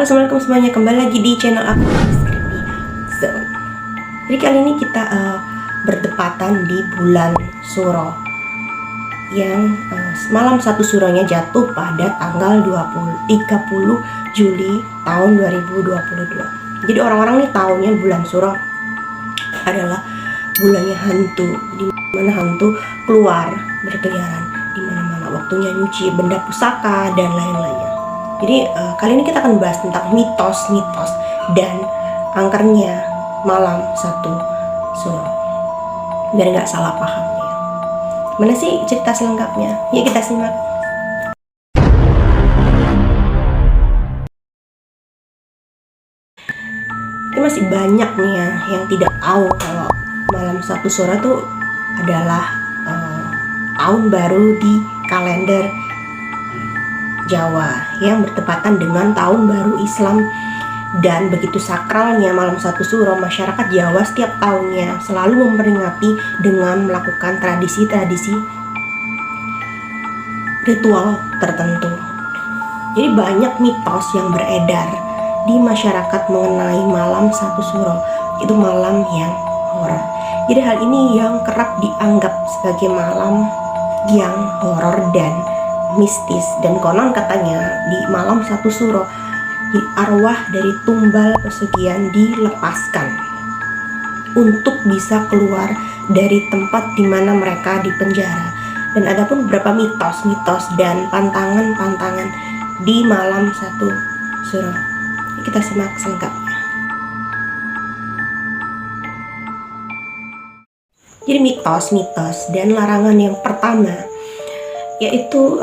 Assalamualaikum semuanya, kembali lagi di channel aku Skripti Zone. Jadi kali ini kita berdepatan di bulan Suro yang malam satu suronya jatuh pada tanggal 30 Juli tahun 2022. Jadi orang-orang nih taunya bulan Suro adalah bulannya hantu, di mana hantu keluar berkeliaran di mana-mana, waktunya nyuci benda pusaka dan lain-lainnya. Jadi kali ini kita akan bahas tentang mitos-mitos dan angkernya malam satu Suro, biar nggak salah paham ya. Mana sih cerita selengkapnya? Yuk kita simak. Ini masih banyak nih ya yang tidak tahu kalau malam satu Suro itu adalah tahun baru di kalender Jawa yang bertepatan dengan tahun baru Islam. Dan begitu sakralnya malam satu Suro, masyarakat Jawa setiap tahunnya selalu memperingati dengan melakukan tradisi-tradisi ritual tertentu. Jadi banyak mitos yang beredar di masyarakat mengenai malam satu Suro, itu malam yang horor. Jadi hal ini yang kerap dianggap sebagai malam yang horor dan mistis, dan konon katanya di malam satu Suro arwah dari tumbal pesugihan dilepaskan untuk bisa keluar dari tempat di mana mereka dipenjara. Dan ada pun beberapa mitos-mitos dan pantangan-pantangan di malam satu Suro. Kita simak selengkapnya. Jadi mitos-mitos dan larangan yang pertama yaitu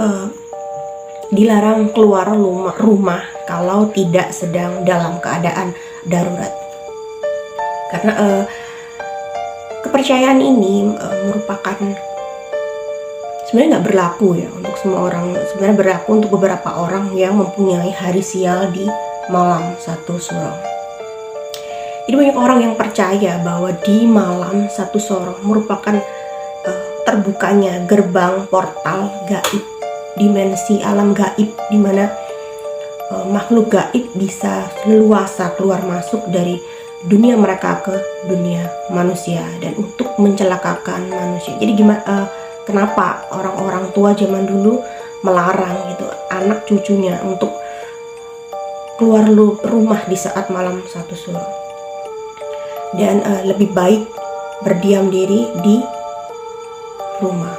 dilarang keluar rumah kalau tidak sedang dalam keadaan darurat. Karena kepercayaan ini merupakan sebenarnya nggak berlaku ya untuk semua orang. Sebenarnya berlaku untuk beberapa orang yang mempunyai hari sial di malam satu Suro. Jadi banyak orang yang percaya bahwa di malam satu Suro merupakan terbukanya gerbang portal gaib, dimensi alam gaib, di mana makhluk gaib bisa leluasa keluar masuk dari dunia mereka ke dunia manusia dan untuk mencelakakan manusia. Jadi kenapa orang-orang tua zaman dulu melarang gitu anak cucunya untuk keluar rumah di saat malam satu Suro, dan lebih baik berdiam diri di rumah.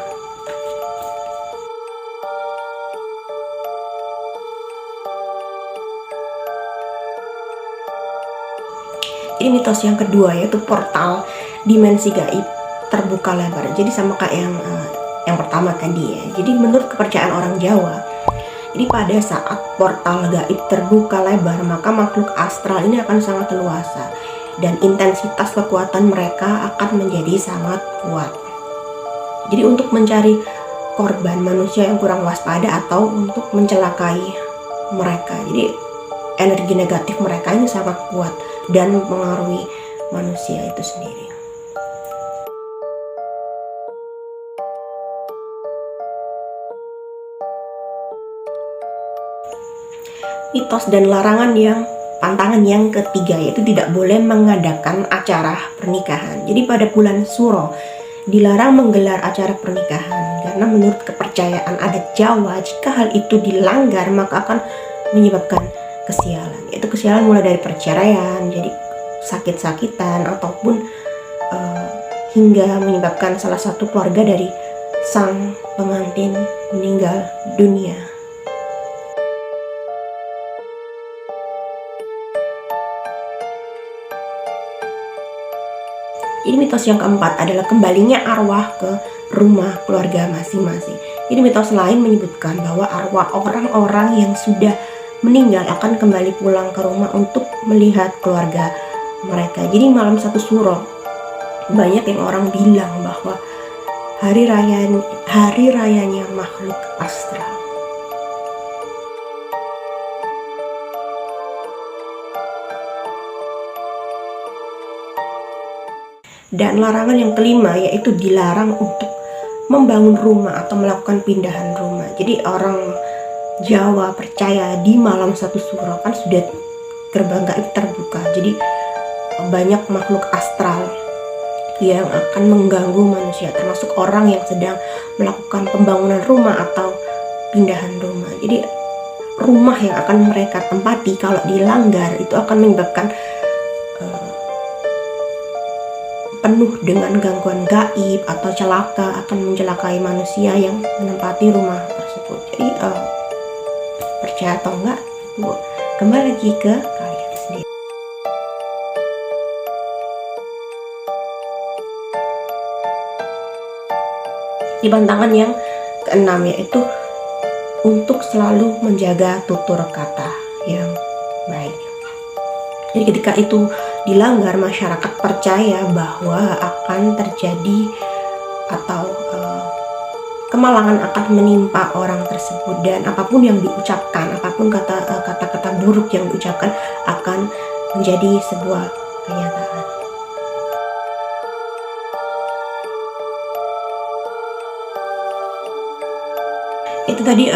Ini mitos yang kedua yaitu portal dimensi gaib terbuka lebar. Jadi sama kayak yang pertama tadi ya. Jadi menurut kepercayaan orang Jawa, jadi pada saat portal gaib terbuka lebar, maka makhluk astral ini akan sangat leluasa dan intensitas kekuatan mereka akan menjadi sangat kuat. Jadi untuk mencari korban manusia yang kurang waspada atau untuk mencelakai mereka. Jadi energi negatif mereka ini sangat kuat dan mempengaruhi manusia itu sendiri. Mitos dan larangan yang pantangan yang ketiga yaitu tidak boleh mengadakan acara pernikahan. Jadi pada bulan Suro dilarang menggelar acara pernikahan karena menurut kepercayaan adat Jawa, jika hal itu dilanggar maka akan menyebabkan kesialan. Yaitu kesialan mulai dari perceraian, jadi sakit-sakitan, ataupun hingga menyebabkan salah satu keluarga dari sang pengantin meninggal dunia. Ini mitos yang keempat adalah kembalinya arwah ke rumah keluarga masing-masing. Ini mitos lain menyebutkan bahwa arwah orang-orang yang sudah meninggal akan kembali pulang ke rumah untuk melihat keluarga mereka. Jadi malam satu Suro banyak yang orang bilang bahwa hari rayanya makhluk astral. Dan larangan yang kelima yaitu dilarang untuk membangun rumah atau melakukan pindahan rumah. Jadi orang Jawa percaya di malam satu Suro kan sudah gerbang gaib terbuka. Jadi banyak makhluk astral yang akan mengganggu manusia, termasuk orang yang sedang melakukan pembangunan rumah atau pindahan rumah. Jadi rumah yang akan mereka tempati kalau dilanggar itu akan menyebabkan penuh dengan gangguan gaib atau celaka, akan mencelakai manusia yang menempati rumah tersebut. Jadi percaya atau enggak, itu kembali lagi ke kalian sendiri. Di pantangan yang keenam, yaitu untuk selalu menjaga tutur kata yang baik. Jadi ketika itu dilanggar, masyarakat percaya bahwa akan terjadi atau kemalangan akan menimpa orang tersebut, dan apapun yang diucapkan, apapun kata-kata buruk yang diucapkan akan menjadi sebuah kenyataan. Itu tadi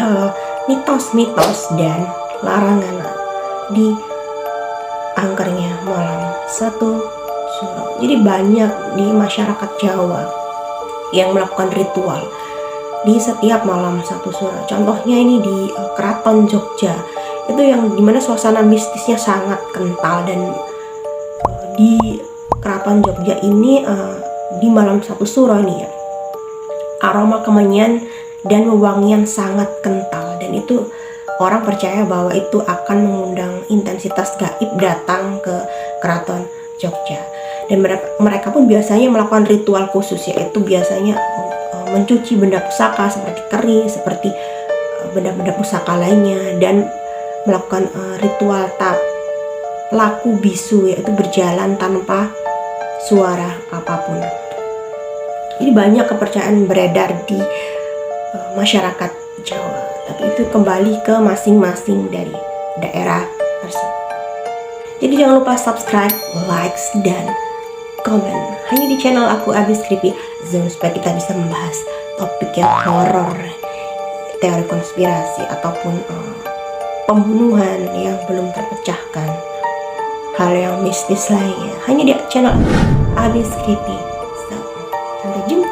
mitos-mitos dan larangan di angkernya malam satu suro. Jadi banyak di masyarakat Jawa yang melakukan ritual di setiap malam satu suro. Contohnya ini di Keraton Jogja, itu yang dimana suasana mistisnya sangat kental. Dan di Keraton Jogja ini di malam satu suro ini ya, aroma kemenyan dan wewangian sangat kental, dan itu orang percaya bahwa itu akan mengundang intensitas gaib datang ke Keraton Jogja. Dan mereka pun biasanya melakukan ritual khusus, yaitu biasanya mencuci benda pusaka seperti keris, seperti benda-benda pusaka lainnya, dan melakukan ritual laku bisu, yaitu berjalan tanpa suara apapun. Jadi banyak kepercayaan beredar di masyarakat Jawa, tapi itu kembali ke masing-masing dari daerah tersebut. Jadi jangan lupa subscribe, like, dan komen hanya di channel aku Abis Creepy Zone, supaya kita bisa membahas topik yang horor, teori konspirasi, ataupun pembunuhan yang belum terpecahkan, hal yang mistis lainnya, hanya di channel Abis Creepy Zone. Sampai jumpa.